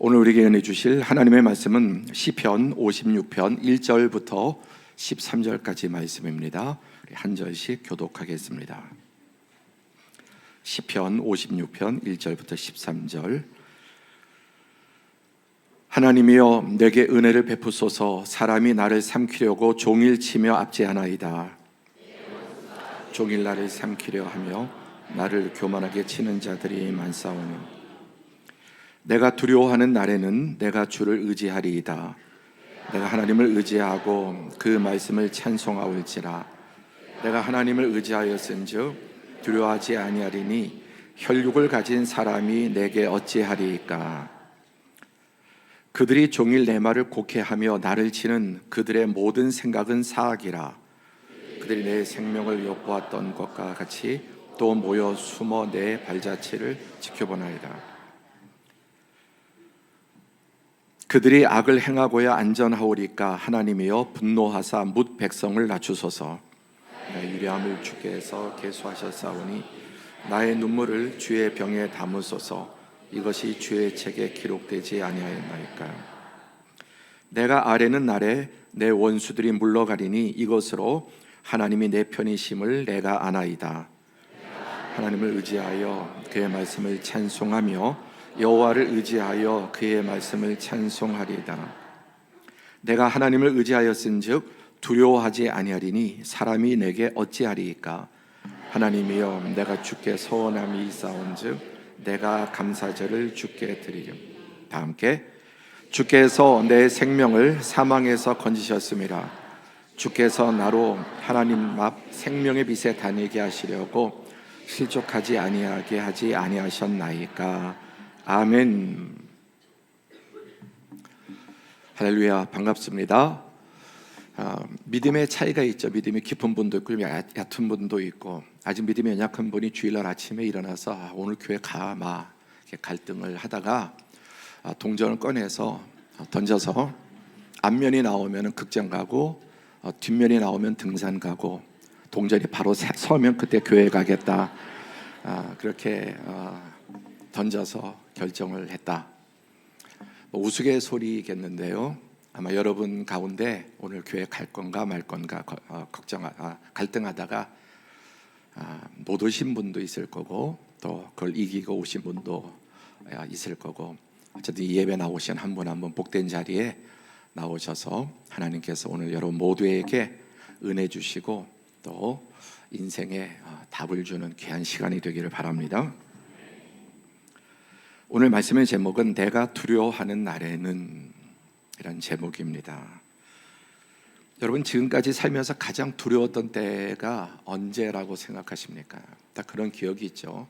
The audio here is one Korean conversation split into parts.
오늘 우리에게 은혜 주실 하나님의 말씀은 시편 56편 1절부터 13절까지 말씀입니다. 우리 한 절씩 교독하겠습니다. 시편 56편 1절부터 13절. 하나님이여 내게 은혜를 베푸소서. 사람이 나를 삼키려고 종일 치며 압제하나이다. 종일 나를 삼키려 하며 나를 교만하게 치는 자들이 많사오니 내가 두려워하는 날에는 내가 주를 의지하리이다. 내가 하나님을 의지하고 그 말씀을 찬송하올지라. 내가 하나님을 의지하였은즉 두려워하지 아니하리니 혈육을 가진 사람이 내게 어찌하리이까. 그들이 종일 내 말을 곡해하며 나를 치는 그들의 모든 생각은 사악이라. 그들이 내 생명을 엿보았던 것과 같이 또 모여 숨어 내 발자취를 지켜보나이다. 그들이 악을 행하고야 안전하오리까. 하나님이여 분노하사 뭇 백성을 낮추소서. 나의 유리함을 주께서 계수하셨사오니 나의 눈물을 주의 병에 담으소서. 이것이 주의 책에 기록되지 아니하였나이까. 내가 아뢰는 날에 내 원수들이 물러가리니 이것으로 하나님이 내 편이심을 내가 아나이다. 하나님을 의지하여 그의 말씀을 찬송하며 여호와를 의지하여 그의 말씀을 찬송하리이다. 내가 하나님을 의지하였은즉 두려워하지 아니하리니 사람이 내게 어찌하리이까. 하나님이여 내가 주께 서원함이 있사온즉 내가 감사절을 주께 드리렴. 다 함께. 주께서 내 생명을 사망에서 건지셨음이라. 주께서 나로 하나님 앞 생명의 빛에 다니게 하시려고 실족하지 아니하게 하지 아니하셨나이까. 아멘. 할렐루야. 반갑습니다. 믿음의 차이가 있죠. 믿음이 깊은 분도 있고 얕은 분도 있고, 아직 믿음이 연약한 분이 주일날 아침에 일어나서 오늘 교회 가마 갈등을 하다가 동전을 꺼내서 던져서 앞면이 나오면 극장 가고 뒷면이 나오면 등산 가고, 동전이 바로 서면 그때 교회 가겠다, 그렇게 던져서 결정을 했다. 우스갯소리겠는데요. 아마 여러분 가운데 오늘 교회 갈 건가 말 건가 갈등하다가 못 오신 분도 있을 거고, 또 그걸 이기고 오신 분도 있을 거고, 어쨌든 이 예배 나오신 한 분 한 분 복된 자리에 나오셔서 하나님께서 오늘 여러분 모두에게 은혜 주시고 또 인생에 답을 주는 귀한 시간이 되기를 바랍니다. 오늘 말씀의 제목은 내가 두려워하는 날에는 이런 제목입니다. 여러분 지금까지 살면서 가장 두려웠던 때가 언제라고 생각하십니까? 딱 그런 기억이 있죠.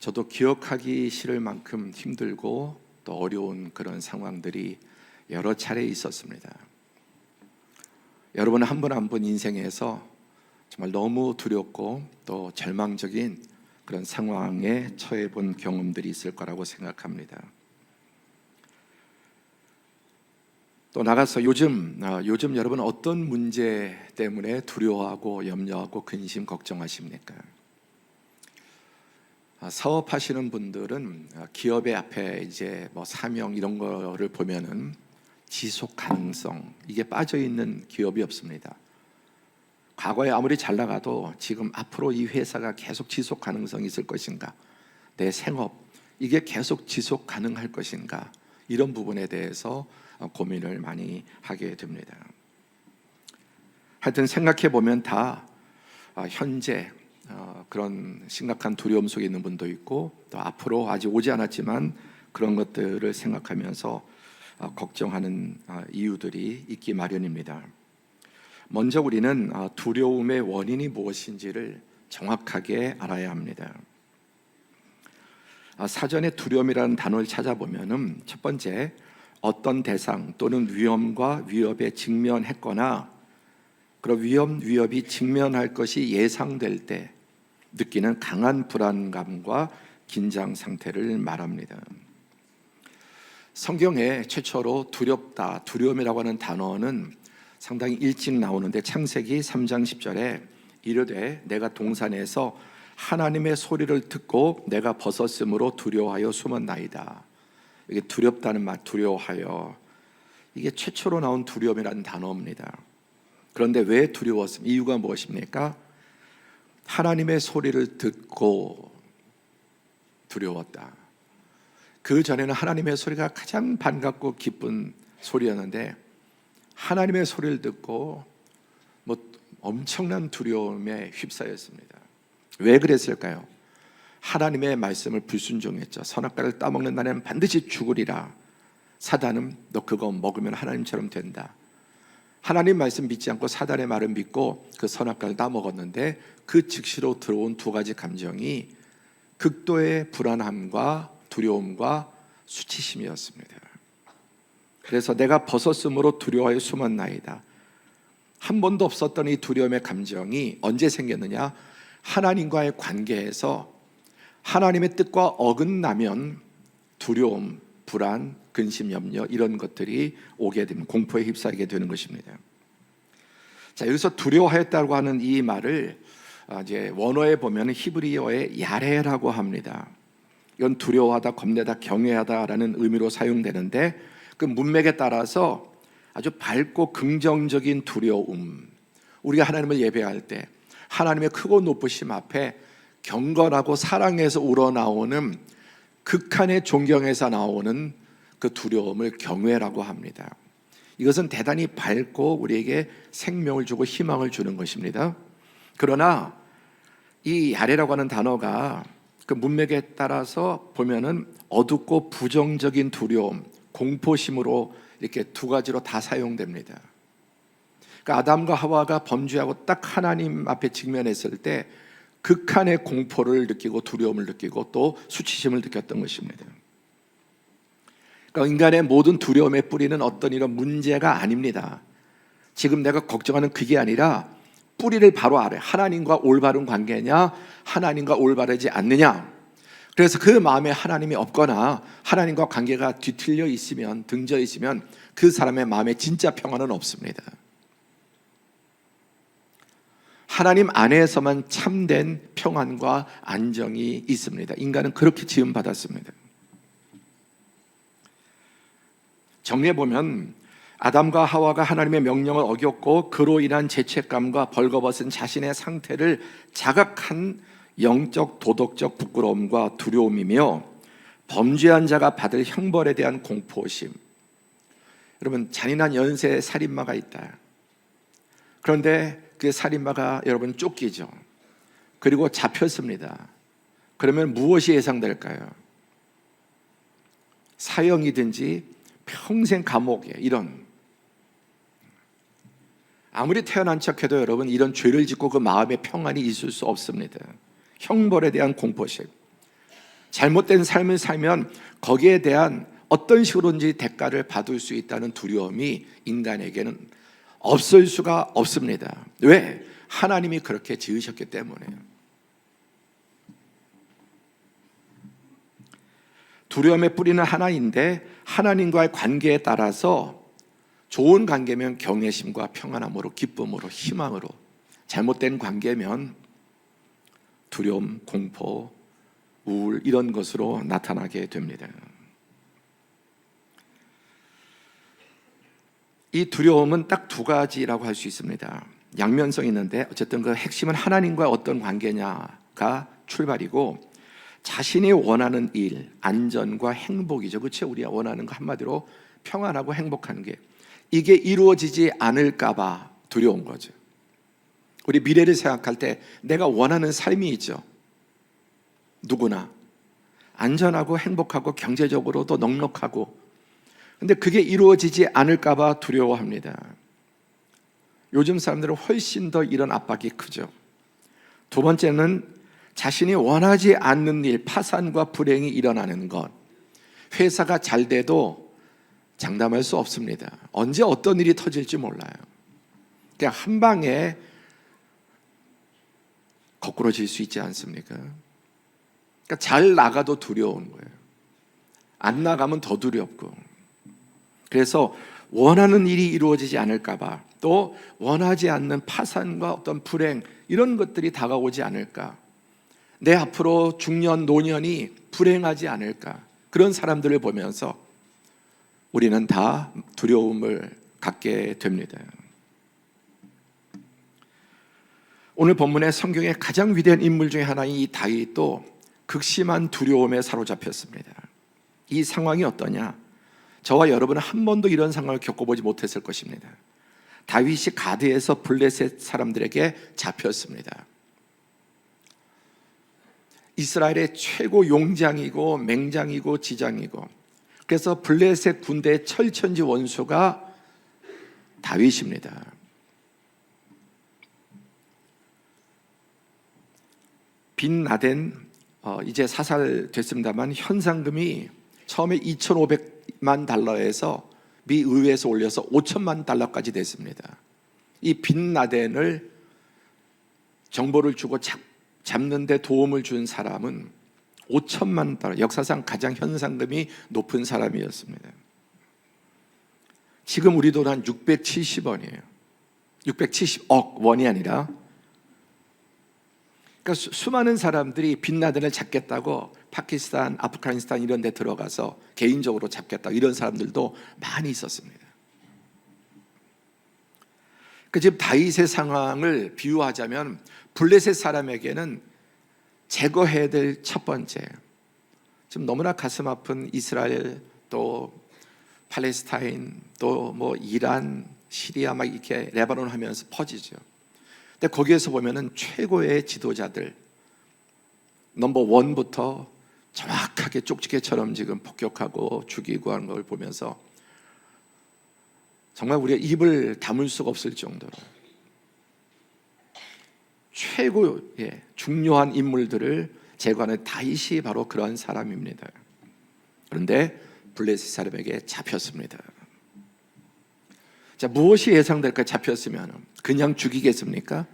저도 기억하기 싫을 만큼 힘들고 또 어려운 그런 상황들이 여러 차례 있었습니다. 여러분 한 분 한 분 인생에서 정말 너무 두렵고 또 절망적인 그런 상황에 처해 본 경험들이 있을 거라고 생각합니다. 또 나가서 요즘 여러분 어떤 문제 때문에 두려워하고 염려하고 근심 걱정하십니까? 사업하시는 분들은 기업의 앞에 이제 사명 이런 거를 보면은 지속 가능성, 이게 빠져 있는 기업이 없습니다. 과거에 아무리 잘 나가도 지금 앞으로 이 회사가 계속 지속 가능성이 있을 것인가, 내 생업 이게 계속 지속 가능할 것인가, 이런 부분에 대해서 고민을 많이 하게 됩니다. 하여튼 생각해 보면 다 현재 그런 심각한 두려움 속에 있는 분도 있고, 또 앞으로 아직 오지 않았지만 그런 것들을 생각하면서 걱정하는 이유들이 있기 마련입니다. 먼저 우리는 두려움의 원인이 무엇인지를 정확하게 알아야 합니다. 사전에 두려움이라는 단어를 찾아보면 첫 번째, 어떤 대상 또는 위험과 위협에 직면했거나 그런 위협이 직면할 것이 예상될 때 느끼는 강한 불안감과 긴장 상태를 말합니다. 성경에 최초로 두렵다, 두려움이라고 하는 단어는 상당히 일찍 나오는데, 창세기 3장 10절에 이르되 내가 동산에서 하나님의 소리를 듣고 내가 벗었으므로 두려워하여 숨었나이다. 이게 두렵다는 말, 두려워하여, 이게 최초로 나온 두려움이라는 단어입니다. 그런데 왜 두려웠습니까? 이유가 무엇입니까? 하나님의 소리를 듣고 두려웠다. 그 전에는 하나님의 소리가 가장 반갑고 기쁜 소리였는데 하나님의 소리를 듣고 엄청난 두려움에 휩싸였습니다. 왜 그랬을까요? 하나님의 말씀을 불순종했죠. 선악과를 따먹는 날에는 반드시 죽으리라. 사단은 너 그거 먹으면 하나님처럼 된다. 하나님 말씀 믿지 않고 사단의 말을 믿고 그 선악과를 따먹었는데 그 즉시로 들어온 두 가지 감정이 극도의 불안함과 두려움과 수치심이었습니다. 그래서 내가 벗었으므로 두려워하여 숨었나이다. 한 번도 없었던 이 두려움의 감정이 언제 생겼느냐? 하나님과의 관계에서 하나님의 뜻과 어긋나면 두려움, 불안, 근심, 염려 이런 것들이 오게 되면 공포에 휩싸이게 되는 것입니다. 자, 여기서 두려워하였다고 하는 이 말을 이제 원어에 보면 히브리어의 야레라고 합니다. 이건 두려워하다, 겁내다, 경외하다라는 의미로 사용되는데 그 문맥에 따라서 아주 밝고 긍정적인 두려움, 우리가 하나님을 예배할 때 하나님의 크고 높으심 앞에 경건하고 사랑에서 우러나오는 극한의 존경에서 나오는 그 두려움을 경외라고 합니다. 이것은 대단히 밝고 우리에게 생명을 주고 희망을 주는 것입니다. 그러나 이 야레라고 하는 단어가 그 문맥에 따라서 보면은 어둡고 부정적인 두려움, 공포심으로 이렇게 두 가지로 다 사용됩니다. 그러니까 아담과 하와가 범죄하고 딱 하나님 앞에 직면했을 때 극한의 공포를 느끼고 두려움을 느끼고 또 수치심을 느꼈던 것입니다. 그러니까 인간의 모든 두려움의 뿌리는 어떤 이런 문제가 아닙니다. 지금 내가 걱정하는 그게 아니라 뿌리를 바로 알아요. 하나님과 올바른 관계냐, 하나님과 올바르지 않느냐. 그래서 그 마음에 하나님이 없거나 하나님과 관계가 뒤틀려 있으면, 등져 있으면 그 사람의 마음에 진짜 평안은 없습니다. 하나님 안에서만 참된 평안과 안정이 있습니다. 인간은 그렇게 지음받았습니다. 정리해보면 아담과 하와가 하나님의 명령을 어겼고 그로 인한 죄책감과 벌거벗은 자신의 상태를 자각한 영적 도덕적 부끄러움과 두려움이며 범죄한 자가 받을 형벌에 대한 공포심. 여러분, 잔인한 연쇄 살인마가 있다. 그런데 그 살인마가 여러분 쫓기죠. 그리고 잡혔습니다. 그러면 무엇이 예상될까요? 사형이든지 평생 감옥에, 이런, 아무리 태어난 척해도 여러분 이런 죄를 짓고 그 마음에 평안이 있을 수 없습니다. 형벌에 대한 공포심, 잘못된 삶을 살면 거기에 대한 어떤 식으로든지 대가를 받을 수 있다는 두려움이 인간에게는 없을 수가 없습니다. 왜? 하나님이 그렇게 지으셨기 때문에요. 두려움의 뿌리는 하나인데 하나님과의 관계에 따라서 좋은 관계면 경외심과 평안함으로, 기쁨으로, 희망으로, 잘못된 관계면 두려움, 공포, 우울 이런 것으로 나타나게 됩니다. 이 두려움은 딱 두 가지라고 할 수 있습니다. 양면성이 있는데 어쨌든 그 핵심은 하나님과 어떤 관계냐가 출발이고 자신이 원하는 일, 안전과 행복이죠. 그렇죠? 우리가 원하는 거 한마디로 평안하고 행복한 게 이게 이루어지지 않을까 봐 두려운 거죠. 우리 미래를 생각할 때 내가 원하는 삶이 있죠. 누구나 안전하고 행복하고 경제적으로도 넉넉하고, 근데 그게 이루어지지 않을까 봐 두려워합니다. 요즘 사람들은 훨씬 더 이런 압박이 크죠. 두 번째는 자신이 원하지 않는 일, 파산과 불행이 일어나는 것. 회사가 잘 돼도 장담할 수 없습니다. 언제 어떤 일이 터질지 몰라요. 그냥 한 방에 거꾸로질 수 있지 않습니까? 그러니까 잘 나가도 두려운 거예요. 안 나가면 더 두렵고. 그래서 원하는 일이 이루어지지 않을까 봐, 또 원하지 않는 파산과 어떤 불행 이런 것들이 다가오지 않을까, 내 앞으로 중년, 노년이 불행하지 않을까, 그런 사람들을 보면서 우리는 다 두려움을 갖게 됩니다. 오늘 본문의 성경의 가장 위대한 인물 중에 하나인 이 다윗도 극심한 두려움에 사로잡혔습니다. 이 상황이 어떠냐? 저와 여러분은 한 번도 이런 상황을 겪어보지 못했을 것입니다. 다윗이 가드에서 블레셋 사람들에게 잡혔습니다. 이스라엘의 최고 용장이고 맹장이고 지장이고, 그래서 블레셋 군대의 철천지 원수가 다윗입니다. 빈 라덴 이제 사살됐습니다만 현상금이 처음에 2,500만 달러에서 미 의회에서 올려서 5천만 달러까지 됐습니다. 이 빈 라덴을 정보를 주고 잡는 데 도움을 준 사람은 5천만 달러, 역사상 가장 현상금이 높은 사람이었습니다. 지금 우리 돈 한 670원이에요. 670억 원이 아니라. 그러니까 수많은 사람들이 빈라덴을 잡겠다고 파키스탄, 아프가니스탄 이런 데 들어가서 개인적으로 잡겠다, 이런 사람들도 많이 있었습니다. 그 지금 다윗의 상황을 비유하자면 블레셋 사람에게는 제거해야 될 첫 번째, 지금 너무나 가슴 아픈 이스라엘, 또 팔레스타인, 또 뭐 이란, 시리아 막 이렇게 레바논 하면서 퍼지죠. 근데 거기에서 보면은 최고의 지도자들 넘버 원부터 정확하게 쪽지게처럼 지금 폭격하고 죽이고 하는 걸 보면서 정말 우리가 입을 다물 수가 없을 정도로 최고의 중요한 인물들을 제거하는 다윗이 바로 그러한 사람입니다. 그런데 블레셋 사람에게 잡혔습니다. 자, 무엇이 예상될까? 잡혔으면 그냥 죽이겠습니까?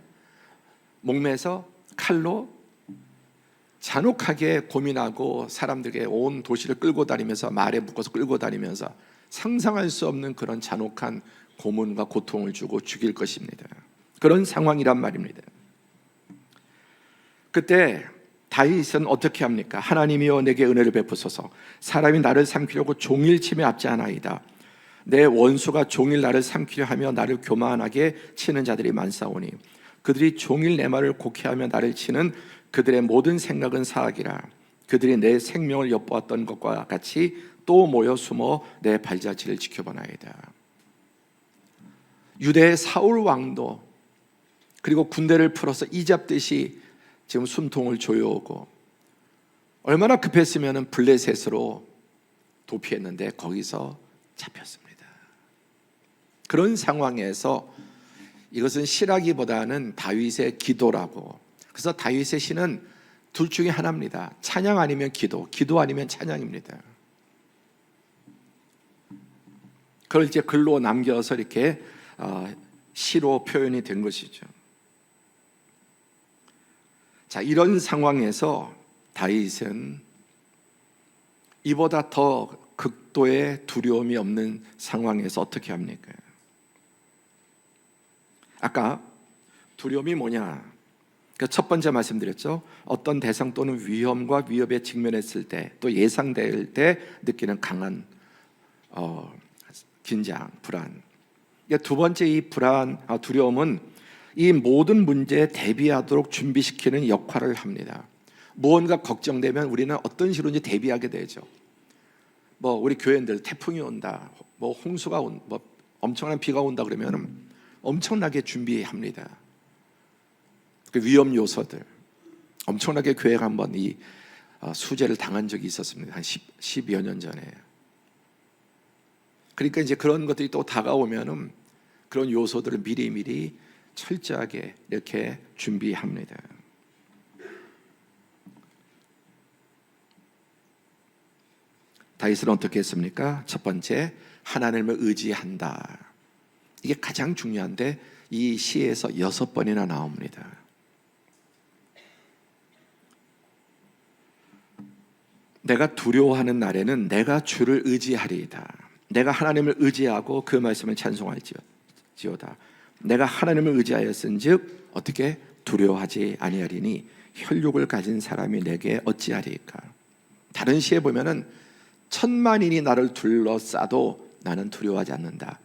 목매서 칼로 잔혹하게 고민하고 사람들에게 온 도시를 끌고 다니면서 말에 묶어서 끌고 다니면서 상상할 수 없는 그런 잔혹한 고문과 고통을 주고 죽일 것입니다. 그런 상황이란 말입니다. 그때 다윗은 어떻게 합니까? 하나님이여 내게 은혜를 베푸소서. 사람이 나를 삼키려고 종일침에 앞지 않아이다. 내 원수가 종일 나를 삼키려 하며 나를 교만하게 치는 자들이 많사오니 그들이 종일 내 말을 곡해하며 나를 치는 그들의 모든 생각은 사악이라. 그들이 내 생명을 엿보았던 것과 같이 또 모여 숨어 내 발자취를 지켜보나이다. 유대의 사울 왕도 그리고 군대를 풀어서 이잡듯이 지금 숨통을 조여오고, 얼마나 급했으면 블레셋으로 도피했는데 거기서 잡혔습니다. 그런 상황에서 이것은 시라기보다는 다윗의 기도라고. 그래서 다윗의 시는 둘 중에 하나입니다. 찬양 아니면 기도, 기도 아니면 찬양입니다. 그걸 이제 글로 남겨서 이렇게 시로 표현이 된 것이죠. 자, 이런 상황에서 다윗은 이보다 더 극도의 두려움이 없는 상황에서 어떻게 합니까? 아까 두려움이 뭐냐? 첫 번째 말씀드렸죠. 어떤 대상 또는 위험과 위협에 직면했을 때, 또 예상될 때 느끼는 강한 긴장, 불안. 두 번째 이 두려움은 이 모든 문제에 대비하도록 준비시키는 역할을 합니다. 무언가 걱정되면 우리는 어떤 식으로 대비하게 되죠. 뭐 우리 교회들 태풍이 온다, 뭐 홍수가 뭐 엄청난 비가 온다 그러면 엄청나게 준비합니다. 그 위험 요소들 엄청나게 교회가 한번 이 수재를 당한 적이 있었습니다. 한 10여 년 전에. 그러니까 이제 그런 것들이 또 다가오면은 그런 요소들을 미리 철저하게 이렇게 준비합니다. 다윗은 어떻게 했습니까? 첫 번째, 하나님을 의지한다. 이게 가장 중요한데 이 시에서 6번이나 나옵니다. 내가 두려워하는 날에는 내가 주를 의지하리이다. 내가 하나님을 의지하고 그 말씀을 찬송할지어다. 내가 하나님을 의지하였은즉 어떻게 두려워하지 아니하리니 혈육을 가진 사람이 내게 어찌하리까. 다른 시에 보면은 천만인이 나를 둘러싸도 나는 두려워하지 않는다.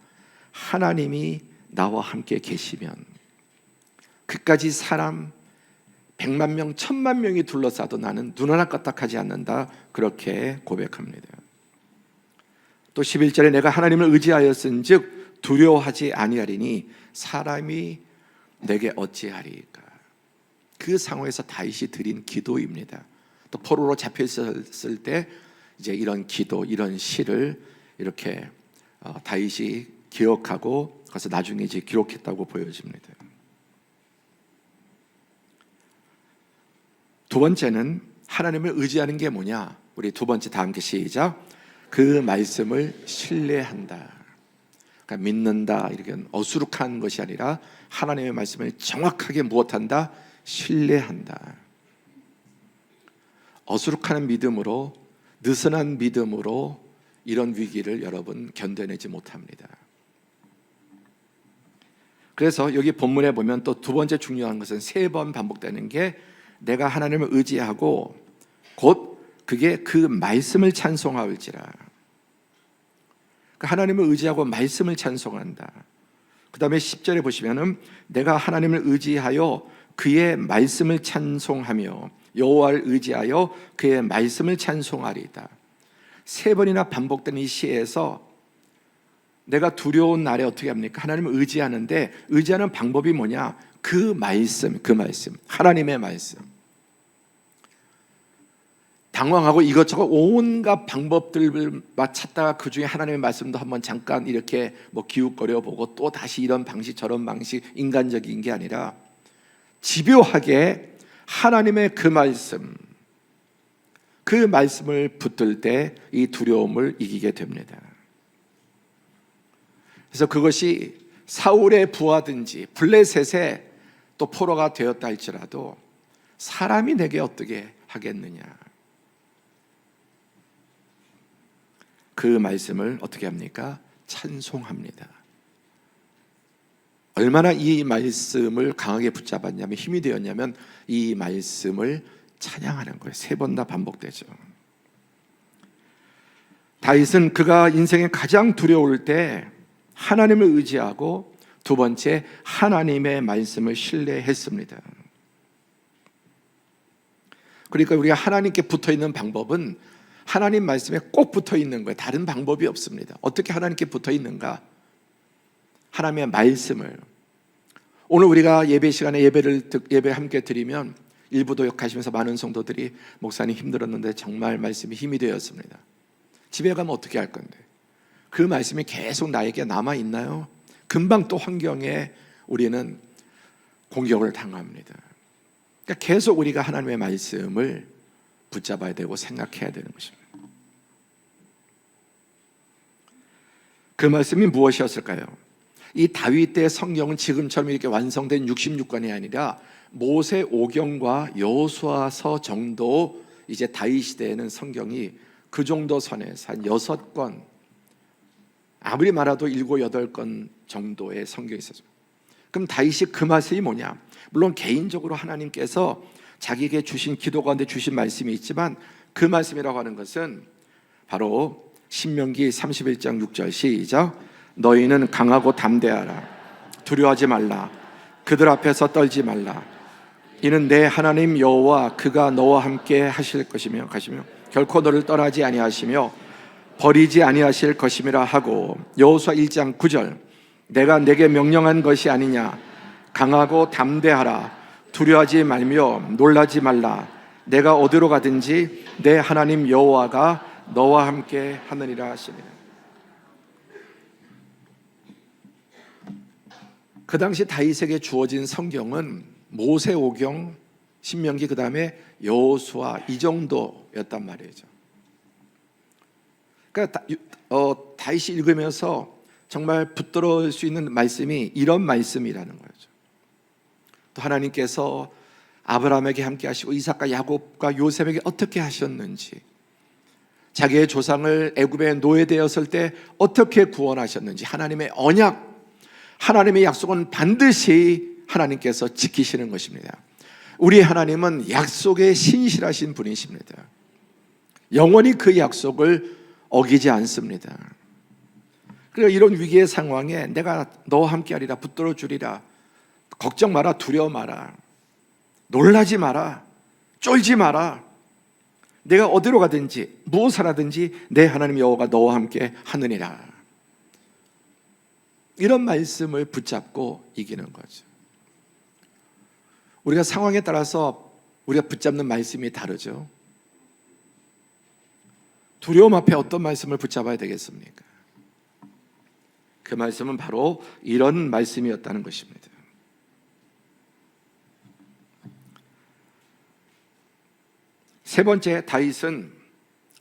하나님이 나와 함께 계시면 그까지 사람 100만 명, 1000만 명이 둘러싸도 나는 눈 하나 까딱하지 않는다. 그렇게 고백합니다. 또 11절에 내가 하나님을 의지하였은즉 두려워하지 아니하리니 사람이 내게 어찌하리까. 그 상황에서 다윗이 드린 기도입니다. 또 포로로 잡혀 있었을 때 이제 이런 기도, 이런 시를 이렇게 다윗이 기억하고 그래서 나중에 이제 기록했다고 보여집니다. 두 번째는 하나님을 의지하는 게 뭐냐? 우리 두 번째 다 함께 시작. 그 말씀을 신뢰한다. 그러니까 믿는다 이렇게 어수룩한 것이 아니라 하나님의 말씀을 정확하게 무엇한다? 신뢰한다. 어수룩한 믿음으로, 느슨한 믿음으로 이런 위기를 여러분 견뎌내지 못합니다. 그래서 여기 본문에 보면 또 두 번째 중요한 것은 3번 반복되는 게 내가 하나님을 의지하고 곧 그게 그 말씀을 찬송하올지라. 하나님을 의지하고 말씀을 찬송한다. 그 다음에 10절에 보시면은 내가 하나님을 의지하여 그의 말씀을 찬송하며 여호와를 의지하여 그의 말씀을 찬송하리이다. 3번이나 반복된 이 시에서 내가 두려운 날에 어떻게 합니까? 하나님을 의지하는데 의지하는 방법이 뭐냐? 그 말씀, 하나님의 말씀. 당황하고 이것저것 온갖 방법들을 찾다가 그 중에 하나님의 말씀도 한번 잠깐 이렇게 기웃거려 보고 또 다시 이런 방식 저런 방식 인간적인 게 아니라 집요하게 하나님의 그 말씀을 붙들 때 이 두려움을 이기게 됩니다. 그래서 그것이 사울의 부하든지 블레셋의 또 포로가 되었다 할지라도 사람이 내게 어떻게 하겠느냐. 그 말씀을 어떻게 합니까? 찬송합니다. 얼마나 이 말씀을 강하게 붙잡았냐면 힘이 되었냐면 이 말씀을 찬양하는 거예요. 3번 다 반복되죠. 다윗은 그가 인생에 가장 두려울 때 하나님을 의지하고 두 번째 하나님의 말씀을 신뢰했습니다. 그러니까 우리가 하나님께 붙어있는 방법은 하나님 말씀에 꼭 붙어있는 거예요. 다른 방법이 없습니다. 어떻게 하나님께 붙어있는가? 하나님의 말씀을. 오늘 우리가 예배 시간에 예배 함께 드리면 일부도 가시면서 많은 성도들이 목사님 힘들었는데 정말 말씀이 힘이 되었습니다. 집에 가면 어떻게 할 건데? 그 말씀이 계속 나에게 남아있나요? 금방 또 환경에 우리는 공격을 당합니다. 그러니까 계속 우리가 하나님의 말씀을 붙잡아야 되고 생각해야 되는 것입니다. 그 말씀이 무엇이었을까요? 이 다윗 때 성경은 지금처럼 이렇게 완성된 66권이 아니라 모세오경과 여호수아서 정도, 이제 다윗 시대에는 성경이 그 정도 선에서 한 6권, 아무리 많아도 7, 8권 정도의 성경이 있었어요. 그럼 다윗이 그 말씀이 뭐냐? 물론 개인적으로 하나님께서 자기에게 주신 기도 가운데 주신 말씀이 있지만 그 말씀이라고 하는 것은 바로 신명기 31장 6절 시작. 너희는 강하고 담대하라. 두려워하지 말라. 그들 앞에서 떨지 말라. 이는 내 하나님 여호와 그가 너와 함께 하실 것이며 결코 너를 떠나지 아니하시며 버리지 아니하실 것임이라 하고, 여호수아 1장 9절 내가 내게 명령한 것이 아니냐. 강하고 담대하라. 두려워하지 말며 놀라지 말라. 내가 어디로 가든지 내 하나님 여호와가 너와 함께 하느니라 하시니라. 그 당시 다윗에게 주어진 성경은 모세오경, 신명기, 그 다음에 여호수아 이 정도였단 말이죠. 그러니까 다윗이 읽으면서 정말 붙들어올 수 있는 말씀이 이런 말씀이라는 거죠. 또 하나님께서 아브라함에게 함께 하시고 이삭과 야곱과 요셉에게 어떻게 하셨는지, 자기의 조상을 애굽에 노예되었을 때 어떻게 구원하셨는지, 하나님의 언약, 하나님의 약속은 반드시 하나님께서 지키시는 것입니다. 우리 하나님은 약속에 신실하신 분이십니다. 영원히 그 약속을 어기지 않습니다. 그리고 이런 위기의 상황에 내가 너와 함께하리라, 붙들어 주리라, 걱정 마라, 두려워 마라, 놀라지 마라, 쫄지 마라, 내가 어디로 가든지 무엇을 하든지 내 하나님 여호와가 너와 함께 하느니라. 이런 말씀을 붙잡고 이기는 거죠. 우리가 상황에 따라서 우리가 붙잡는 말씀이 다르죠. 두려움 앞에 어떤 말씀을 붙잡아야 되겠습니까? 그 말씀은 바로 이런 말씀이었다는 것입니다. 세 번째, 다윗은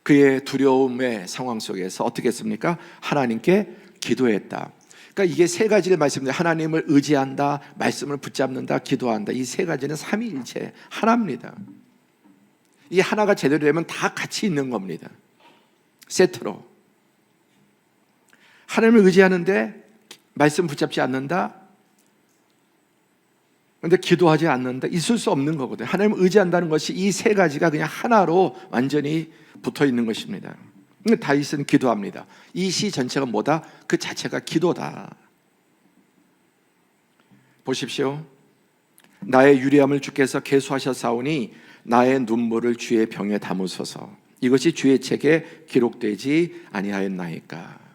그의 두려움의 상황 속에서 어떻게 했습니까? 하나님께 기도했다. 그러니까 이게 세 가지를 말씀드려요. 하나님을 의지한다, 말씀을 붙잡는다, 기도한다. 이 세 가지는 삼위일체 하나입니다. 이 하나가 제대로 되면 다 같이 있는 겁니다. 세트로. 하나님을 의지하는데 말씀 붙잡지 않는다, 그런데 기도하지 않는다, 있을 수 없는 거거든요. 하나님을 의지한다는 것이 이 세 가지가 그냥 하나로 완전히 붙어 있는 것입니다. 근데 다윗은 기도합니다. 이 시 전체가 뭐다? 그 자체가 기도다. 보십시오. 나의 유리함을 주께서 계수하셨사오니 나의 눈물을 주의 병에 담으소서. 이것이 주의 책에 기록되지 아니하였나이까.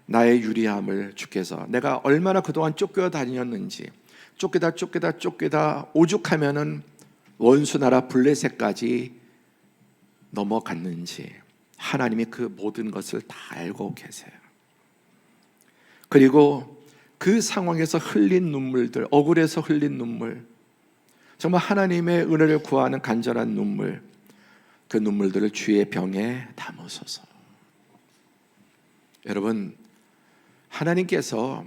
나의 유리함을 주께서, 내가 얼마나 그동안 쫓겨 다녔는지, 쫓기다 오죽하면은 원수 나라 블레셋까지 넘어갔는지 하나님이 그 모든 것을 다 알고 계세요. 그리고 그 상황에서 흘린 눈물들, 억울해서 흘린 눈물, 정말 하나님의 은혜를 구하는 간절한 눈물, 그 눈물들을 주의 병에 담으소서. 여러분, 하나님께서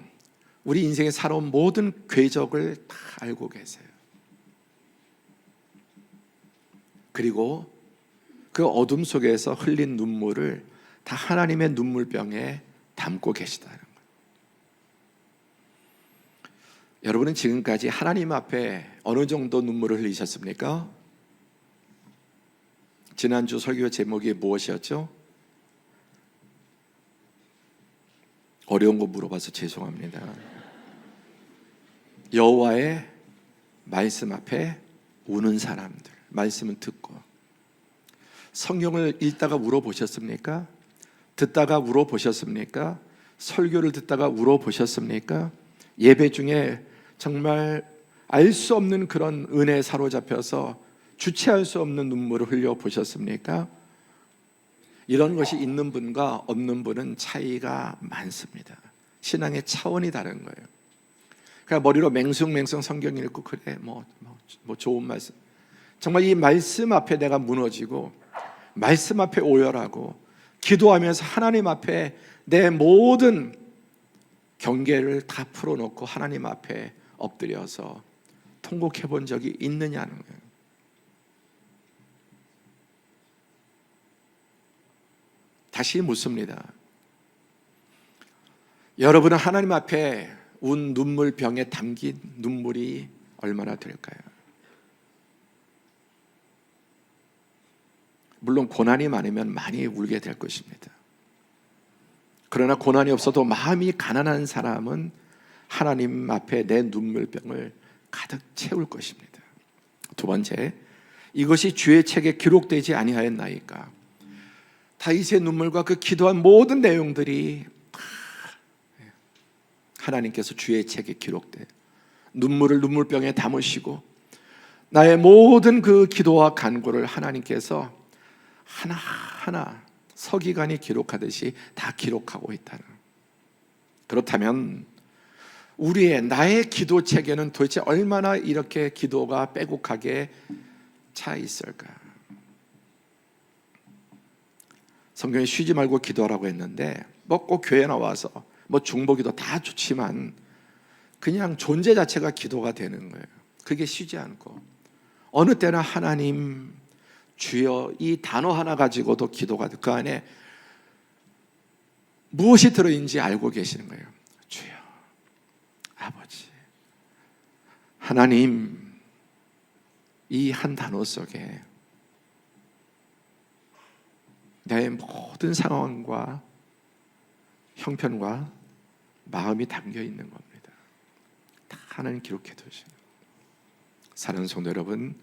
우리 인생에 살아온 모든 궤적을 다 알고 계세요. 그리고 그 어둠 속에서 흘린 눈물을 다 하나님의 눈물병에 담고 계시다는 거예요. 여러분은 지금까지 하나님 앞에 어느 정도 눈물을 흘리셨습니까? 지난주 설교 제목이 무엇이었죠? 어려운 거 물어봐서 죄송합니다. 여호와의 말씀 앞에 우는 사람들, 말씀은 듣고. 성경을 읽다가 울어보셨습니까? 듣다가 울어보셨습니까? 설교를 듣다가 울어보셨습니까? 예배 중에 정말 알 수 없는 그런 은혜에 사로잡혀서 주체할 수 없는 눈물을 흘려보셨습니까? 이런 것이 있는 분과 없는 분은 차이가 많습니다. 신앙의 차원이 다른 거예요. 그러니까 머리로 맹숭맹숭 성경 읽고 그래 뭐 좋은 말씀, 정말 이 말씀 앞에 내가 무너지고 말씀 앞에 오열하고 기도하면서 하나님 앞에 내 모든 경계를 다 풀어놓고 하나님 앞에 엎드려서 통곡해 본 적이 있느냐는 거예요. 다시 묻습니다. 여러분은 하나님 앞에 운 눈물병에 담긴 눈물이 얼마나 될까요? 물론 고난이 많으면 많이 울게 될 것입니다. 그러나 고난이 없어도 마음이 가난한 사람은 하나님 앞에 내 눈물병을 가득 채울 것입니다. 두 번째, 이것이 주의 책에 기록되지 아니하였나이까. 다윗의 눈물과 그 기도한 모든 내용들이 하나님께서 주의 책에 기록돼 눈물을 눈물병에 담으시고 나의 모든 그 기도와 간구를 하나님께서 하나하나 서기관이 기록하듯이 다 기록하고 있다는. 그렇다면 나의 기도 체계는 도대체 얼마나 이렇게 기도가 빼곡하게 차 있을까? 성경에 쉬지 말고 기도하라고 했는데 꼭 교회 나와서 중보기도 다 좋지만 그냥 존재 자체가 기도가 되는 거예요. 그게 쉬지 않고 어느 때나 하나님 주여, 이 단어 하나 가지고도 기도가 돼. 그 안에 무엇이 들어있는지 알고 계시는 거예요. 주여, 아버지, 하나님, 이 한 단어 속에 내 모든 상황과 형편과 마음이 담겨 있는 겁니다. 다 하나님 기록해 두시는. 사랑하는 성도 여러분,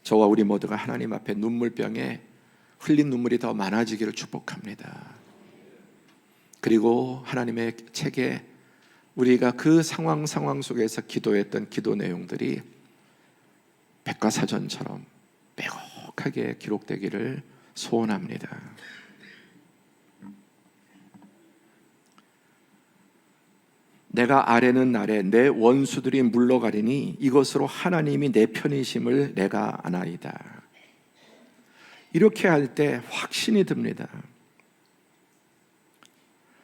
저와 우리 모두가 하나님 앞에 눈물병에 흘린 눈물이 더 많아지기를 축복합니다. 그리고 하나님의 책에 우리가 그 상황 속에서 기도했던 기도 내용들이 백과사전처럼 빼곡하게 기록되기를 소원합니다. 내가 아뢰는 날에 내 원수들이 물러가리니 이것으로 하나님이 내 편이심을 내가 아나이다. 이렇게 할 때 확신이 듭니다.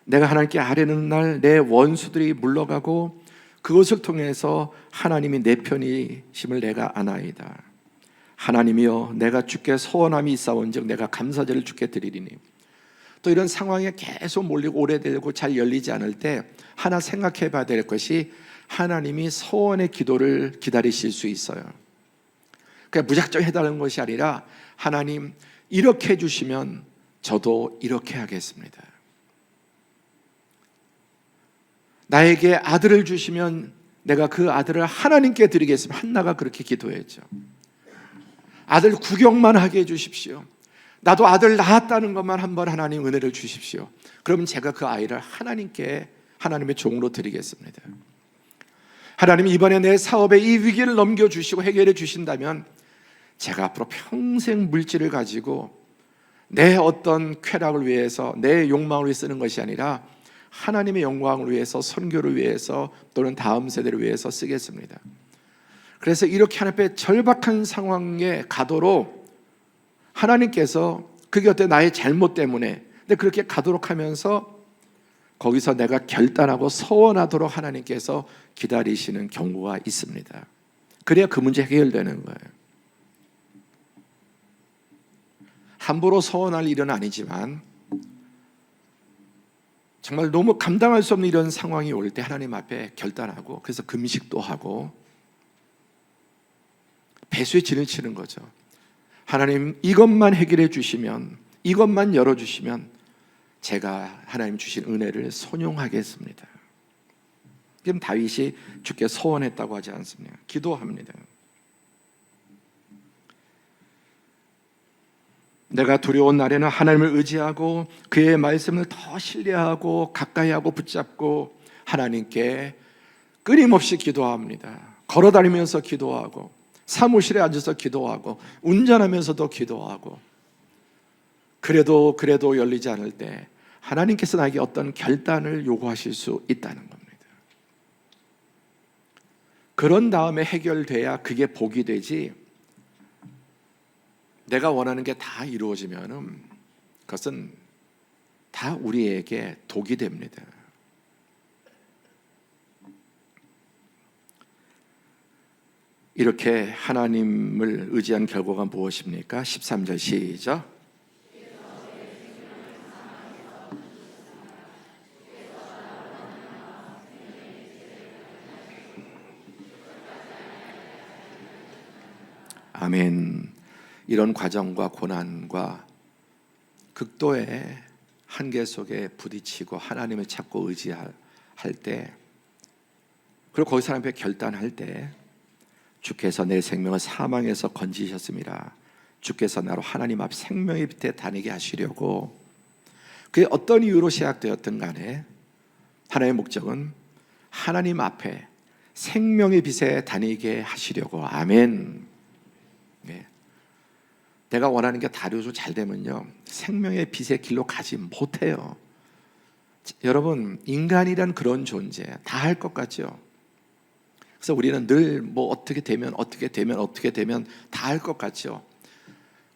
내가 하나님께 아뢰는 날 내 원수들이 물러가고 그것을 통해서 하나님이 내 편이심을 내가 아나이다. 하나님이여, 내가 주께 소원함이 있사온즉 내가 감사제를 주께 드리리니. 또 이런 상황에 계속 몰리고 오래되고 잘 열리지 않을 때 하나 생각해 봐야 될 것이, 하나님이 소원의 기도를 기다리실 수 있어요. 그냥 무작정 해달라는 것이 아니라, 하나님 이렇게 해주시면 저도 이렇게 하겠습니다. 나에게 아들을 주시면 내가 그 아들을 하나님께 드리겠습니다. 한나가 그렇게 기도했죠. 아들 구경만 하게 해주십시오. 나도 아들 낳았다는 것만 한번 하나님 은혜를 주십시오. 그러면 제가 그 아이를 하나님께, 하나님의 종으로 드리겠습니다. 하나님이 이번에 내 사업에 이 위기를 넘겨주시고 해결해 주신다면 제가 앞으로 평생 물질을 가지고 내 어떤 쾌락을 위해서, 내 욕망을 위해 쓰는 것이 아니라 하나님의 영광을 위해서, 선교를 위해서, 또는 다음 세대를 위해서 쓰겠습니다. 그래서 이렇게 하나님 앞에 절박한 상황에 가도록 하나님께서, 그게 어때 나의 잘못 때문에, 근데 그렇게 가도록 하면서 거기서 내가 결단하고 서원하도록 하나님께서 기다리시는 경우가 있습니다. 그래야 그 문제 해결되는 거예요. 함부로 서원할 일은 아니지만 정말 너무 감당할 수 없는 이런 상황이 올 때 하나님 앞에 결단하고, 그래서 금식도 하고 배수의 진을 치는 거죠. 하나님 이것만 해결해 주시면, 이것만 열어주시면 제가 하나님 주신 은혜를 손용하겠습니다. 지금 다윗이 주께 소원했다고 하지 않습니까? 기도합니다. 내가 두려운 날에는 하나님을 의지하고 그의 말씀을 더 신뢰하고 가까이하고 붙잡고 하나님께 끊임없이 기도합니다. 걸어다니면서 기도하고, 사무실에 앉아서 기도하고, 운전하면서도 기도하고, 그래도 열리지 않을 때 하나님께서 나에게 어떤 결단을 요구하실 수 있다는 겁니다. 그런 다음에 해결돼야 그게 복이 되지, 내가 원하는 게 다 이루어지면은 그것은 다 우리에게 독이 됩니다. 이렇게 하나님을 의지한 결과가 무엇입니까? 13절 시작. 아멘. 이런 과정과 고난과 극도의 한계 속에 부딪히고 하나님을 찾고 의지할 때, 그리고 거기서 하나님 앞에 결단할 때, 주께서 내 생명을 사망에서 건지셨습니다. 주께서 나로 하나님 앞 생명의 빛에 다니게 하시려고, 그게 어떤 이유로 시작되었든 간에 하나님의 목적은 하나님 앞에 생명의 빛에 다니게 하시려고. 아멘. 네. 내가 원하는 게 다 이루어지고 잘 되면요, 생명의 빛의 길로 가지 못해요. 여러분, 인간이란 그런 존재, 다 할 것 같죠? 그래서 우리는 늘 뭐 어떻게 되면 다 할 것 같죠?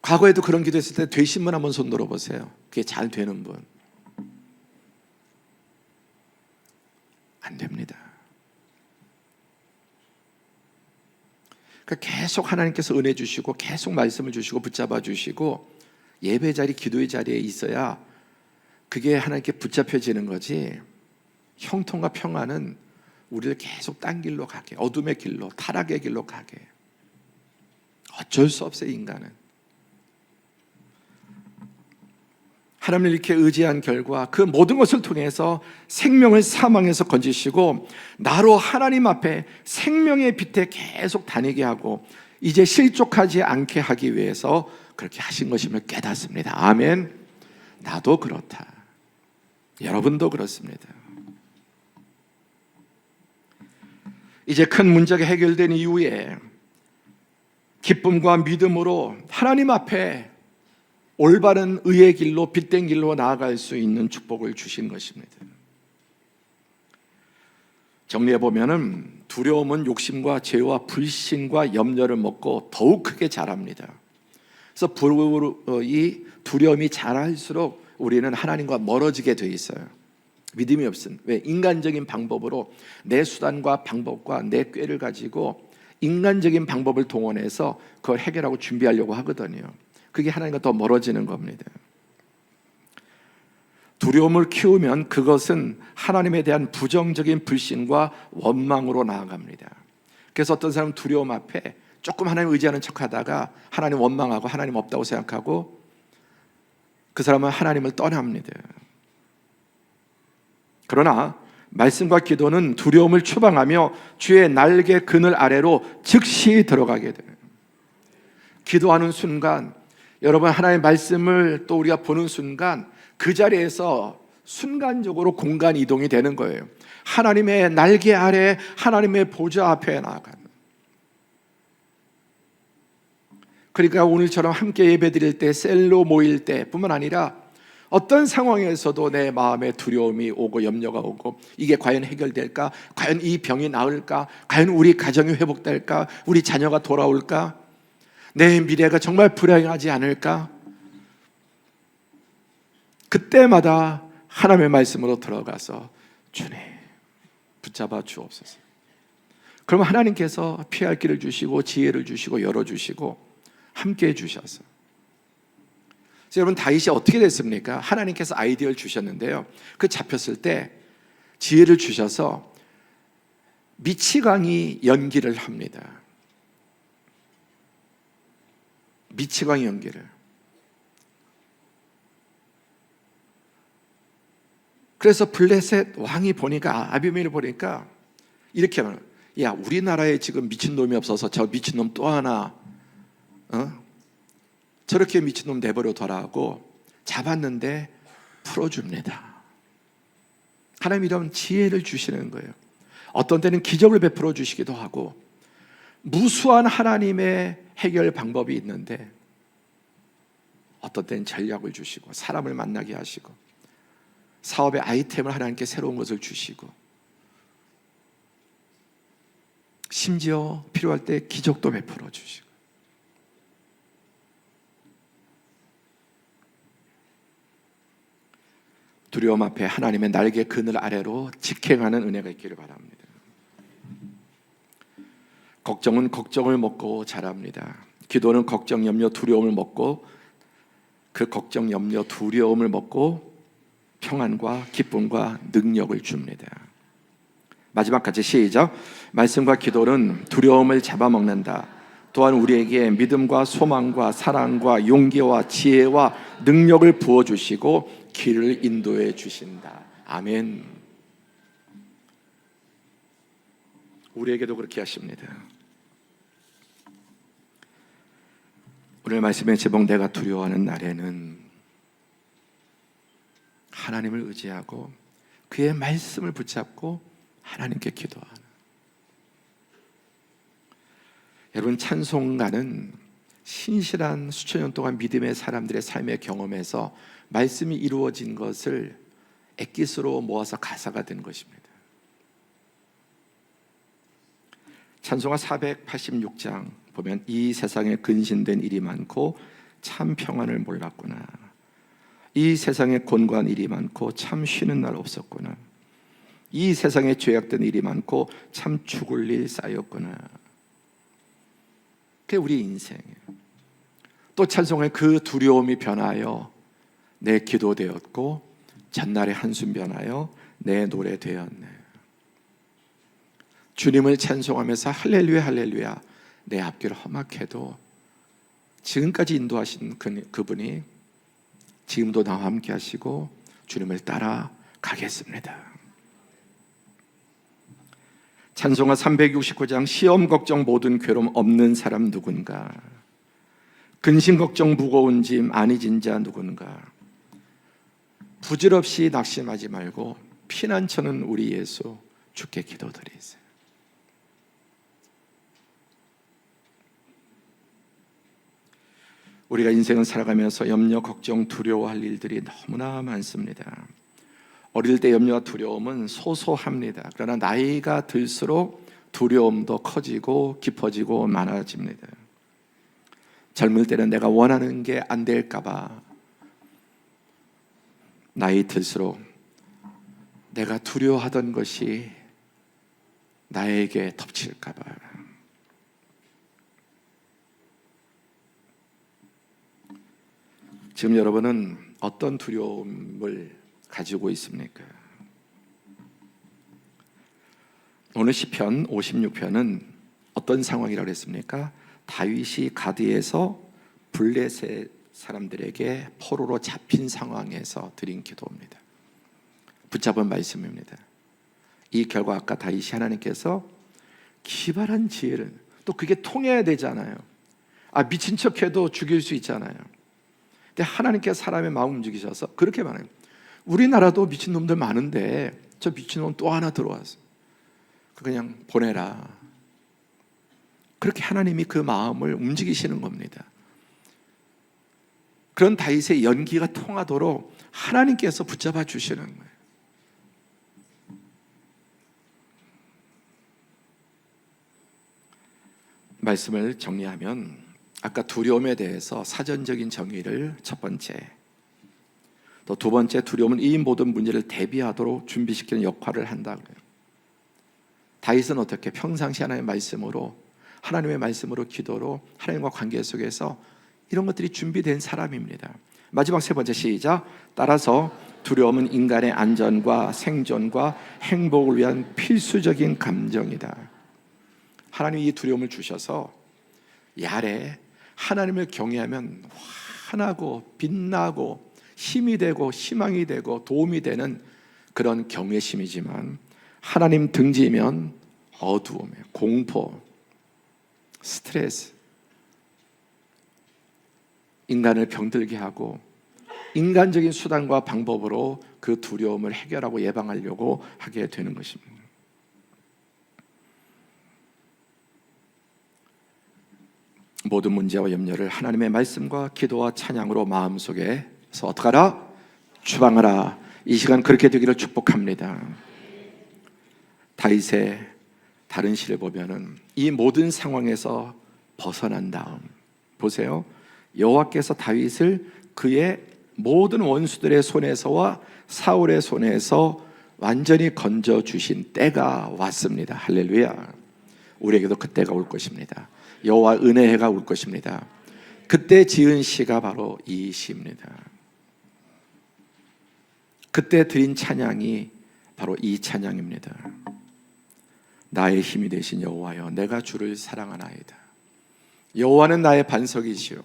과거에도 그런 기도했을 때 되신 분 한번 손 들어보세요. 그게 잘 되는 분. 안 됩니다. 그러니까 계속 하나님께서 은혜 주시고, 계속 말씀을 주시고, 붙잡아 주시고, 예배 자리, 기도의 자리에 있어야 그게 하나님께 붙잡혀지는 거지. 형통과 평안은 우리를 계속 딴 길로 가게, 어둠의 길로, 타락의 길로 가게. 어쩔 수 없어요, 인간은. 하나님을 이렇게 의지한 결과 그 모든 것을 통해서 생명을 사망에서 건지시고 나로 하나님 앞에 생명의 빛에 계속 다니게 하고 이제 실족하지 않게 하기 위해서 그렇게 하신 것임을 깨닫습니다. 아멘. 나도 그렇다. 여러분도 그렇습니다. 이제 큰 문제가 해결된 이후에 기쁨과 믿음으로 하나님 앞에 올바른 의의 길로 빛된 길로 나아갈 수 있는 축복을 주신 것입니다. 정리해 보면은 두려움은 욕심과 죄와 불신과 염려를 먹고 더욱 크게 자랍니다. 그래서 이 두려움이 자랄수록 우리는 하나님과 멀어지게 돼 있어요. 믿음이 없음. 왜? 인간적인 방법으로 내 수단과 방법과 내 꾀를 가지고 인간적인 방법을 동원해서 그걸 해결하고 준비하려고 하거든요. 그게 하나님과 더 멀어지는 겁니다. 두려움을 키우면 그것은 하나님에 대한 부정적인 불신과 원망으로 나아갑니다. 그래서 어떤 사람은 두려움 앞에 조금 하나님 의지하는 척하다가 하나님 원망하고 하나님 없다고 생각하고 그 사람은 하나님을 떠납니다. 그러나 말씀과 기도는 두려움을 추방하며 주의 날개 그늘 아래로 즉시 들어가게 돼요. 기도하는 순간 여러분 하나님의 말씀을 또 우리가 보는 순간 그 자리에서 순간적으로 공간 이동이 되는 거예요. 하나님의 날개 아래 하나님의 보좌 앞에 나아가는. 그러니까 오늘처럼 함께 예배드릴 때 셀로 모일 때 뿐만 아니라 어떤 상황에서도 내 마음에 두려움이 오고 염려가 오고 이게 과연 해결될까? 과연 이 병이 나을까? 과연 우리 가정이 회복될까? 우리 자녀가 돌아올까? 내 미래가 정말 불행하지 않을까? 그때마다 하나님의 말씀으로 들어가서 주님 붙잡아 주옵소서. 그러면 하나님께서 피할 길을 주시고 지혜를 주시고 열어주시고 함께 해주셔서 여러분 다윗이 어떻게 됐습니까? 하나님께서 아이디어를 주셨는데요, 그 잡혔을 때 지혜를 주셔서 미치광이 연기를 합니다. 미치광이 연기를. 그래서 블레셋 왕이 보니까 아비멜이 보니까 이렇게 말해요. 야, 우리나라에 지금 미친놈이 없어서 저 미친놈 또 하나 저렇게 미친놈 내버려 둬라고 잡았는데 풀어줍니다. 하나님 이런 지혜를 주시는 거예요. 어떤 때는 기적을 베풀어 주시기도 하고 무수한 하나님의 해결 방법이 있는데 어떤 때는 전략을 주시고 사람을 만나게 하시고 사업의 아이템을 하나님께 새로운 것을 주시고 심지어 필요할 때 기적도 베풀어 주시고 두려움 앞에 하나님의 날개 그늘 아래로 직행하는 은혜가 있기를 바랍니다. 걱정은 걱정을 먹고 자랍니다. 기도는 걱정, 염려, 두려움을 먹고 그 걱정, 염려, 두려움을 먹고 평안과 기쁨과 능력을 줍니다. 마지막 같이 시작. 말씀과 기도는 두려움을 잡아먹는다. 또한 우리에게 믿음과 소망과 사랑과 용기와 지혜와 능력을 부어주시고 길을 인도해 주신다. 아멘. 우리에게도 그렇게 하십니다. 오늘 말씀의 제목 내가 두려워하는 날에는 하나님을 의지하고 그의 말씀을 붙잡고 하나님께 기도하는. 여러분 찬송가는 신실한 수천 년 동안 믿음의 사람들의 삶의 경험에서 말씀이 이루어진 것을 엑기스로 모아서 가사가 된 것입니다. 찬송가 486장 보면 이 세상에 근신된 일이 많고 참 평안을 몰랐구나. 이 세상에 곤고한 일이 많고 참 쉬는 날 없었구나. 이 세상에 죄악된 일이 많고 참 죽을 일 쌓였구나. 그게 우리 인생이에요. 또 찬송에 그 두려움이 변하여 내 기도 되었고 전날의 한숨 변하여 내 노래 되었네. 주님을 찬송하면서 할렐루야 할렐루야 내 앞길 험악해도 지금까지 인도하신 그분이 지금도 나와 함께 하시고 주님을 따라 가겠습니다. 찬송가 369장 시험 걱정 모든 괴로움 없는 사람 누군가, 근심 걱정 무거운 짐 아니 진자 누군가, 부질없이 낙심하지 말고 피난처는 우리 예수 주께 기도드리세요. 우리가 인생을 살아가면서 염려, 걱정, 두려워할 일들이 너무나 많습니다. 어릴 때 염려와 두려움은 소소합니다. 그러나 나이가 들수록 두려움도 커지고 깊어지고 많아집니다. 젊을 때는 내가 원하는 게 안 될까 봐, 나이 들수록 내가 두려워하던 것이 나에게 덮칠까 봐. 지금 여러분은 어떤 두려움을 가지고 있습니까? 오늘 시편 56편은 어떤 상황이라고 했습니까? 다윗이 가드에서 블레셋 사람들에게 포로로 잡힌 상황에서 드린 기도입니다. 붙잡은 말씀입니다. 이 결과 아까 다윗이 하나님께서 기발한 지혜를, 또 그게 통해야 되잖아요. 미친 척해도 죽일 수 있잖아요. 근데 하나님께서 사람의 마음 움직이셔서 그렇게 말해요. 우리나라도 미친놈들 많은데 저 미친놈 또 하나 들어왔어, 그냥 보내라. 그렇게 하나님이 그 마음을 움직이시는 겁니다. 그런 다윗의 연기가 통하도록 하나님께서 붙잡아 주시는 거예요. 말씀을 정리하면 아까 두려움에 대해서 사전적인 정의를 첫 번째, 또 두 번째, 두려움은 이 모든 문제를 대비하도록 준비시키는 역할을 한다고요. 다윗은 어떻게 평상시 하나님의 말씀으로 기도로 하나님과 관계 속에서 이런 것들이 준비된 사람입니다. 마지막 세 번째, 시작. 따라서 두려움은 인간의 안전과 생존과 행복을 위한 필수적인 감정이다. 하나님이 이 두려움을 주셔서 이 아래 하나님을 경외하면 환하고 빛나고 힘이 되고 희망이 되고 도움이 되는 그런 경외심이지만, 하나님 등지면 어두움, 공포, 스트레스, 인간을 병들게 하고 인간적인 수단과 방법으로 그 두려움을 해결하고 예방하려고 하게 되는 것입니다. 모든 문제와 염려를 하나님의 말씀과 기도와 찬양으로 마음속에서 어떡하라? 추방하라. 이 시간 그렇게 되기를 축복합니다. 다윗의 다른 시를 보면은 이 모든 상황에서 벗어난 다음, 보세요, 여호와께서 다윗을 그의 모든 원수들의 손에서와 사울의 손에서 완전히 건져 주신 때가 왔습니다. 할렐루야. 우리에게도 그때가 올 것입니다. 여호와 은혜가 올 것입니다. 그때 지은 시가 바로 이 시입니다. 그때 드린 찬양이 바로 이 찬양입니다. 나의 힘이 되신 여호와여, 내가 주를 사랑하나이다. 여호와는 나의 반석이시요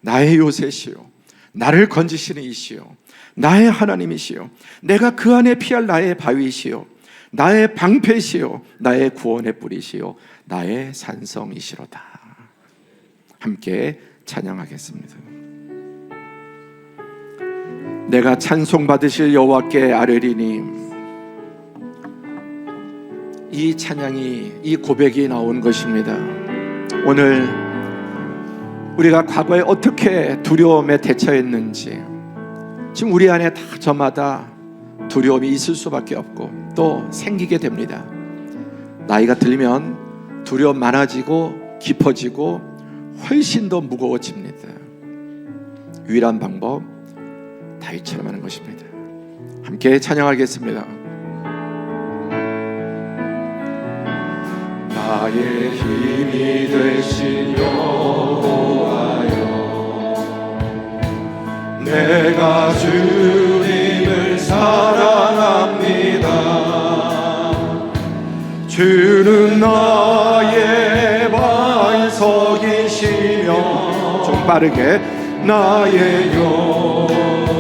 나의 요새시요 나를 건지시는 이시요 나의 하나님이시요 내가 그 안에 피할 나의 바위시요 나의 방패시요 나의 구원의 뿌리시요 나의 산성이시로다. 함께 찬양하겠습니다. 내가 찬송받으실 여호와께 아뢰리니, 이 찬양이, 이 고백이 나온 것입니다. 오늘 우리가 과거에 어떻게 두려움에 대처했는지, 지금 우리 안에 다 저마다 두려움이 있을 수밖에 없고 또 생기게 됩니다. 나이가 들면 두려움 많아지고 깊어지고 훨씬 더 무거워집니다. 유일한 방법, 다윗처럼 하는 것입니다. 함께 찬양하겠습니다. 나의 힘이 되신 여호와여, 내가 주님을 사랑합니다. 주는 나의 반석이시며, 좀 빠르게, 나의 영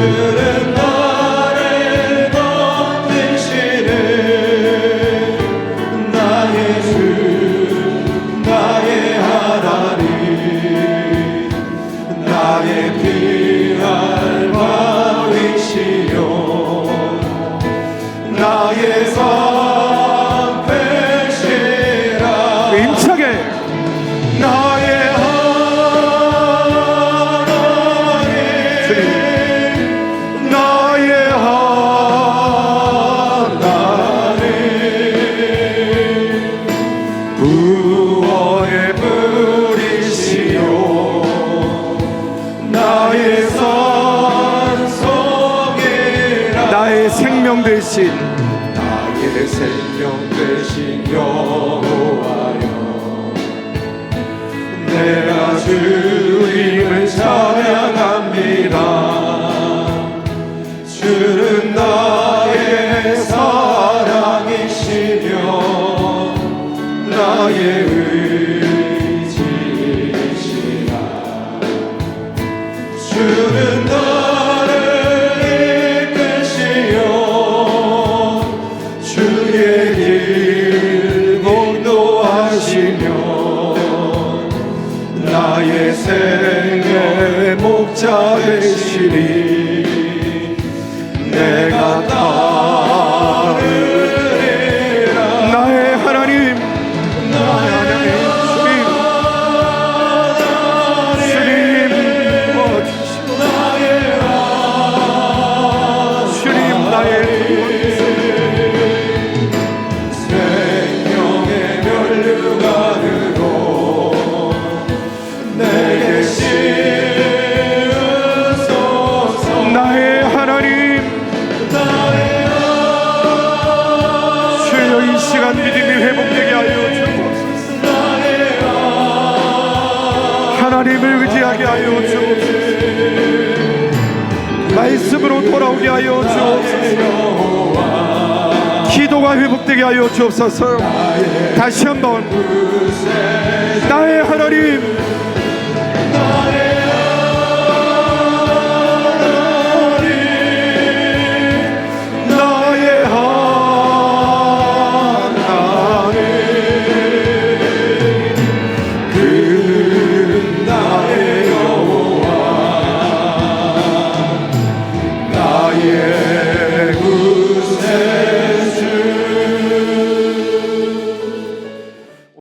주는 나를 건드시는 나의 주 나의 하나님 나의 피할 바위시여 나의 성 되시라 힘차게 나의 하나님 나의 하나님 구원의 뿌리시여 나의 산성이라 나의 생명 되신 나의 생명 되신 여호와여 내가 주님을 찬양합니다 주는 나의 사랑이시며 나의 의지이시라 주는 나를 이끄시어 주의 길 인도하시며 나의 생의 목자 되시리 내가 따르리라 나의 하나님 나의 주님 나의 생명의 면류관으로 내게 씌우소서 나의 하나님 주여 이 시간 믿음이 회복되게 하여 주옵소서 하나님을 의지하게 하여 주옵소서 말씀으로 돌아오게 하여 주옵소서 기도가 회복되게 하여 주옵소서 다시 한번 나의 하나님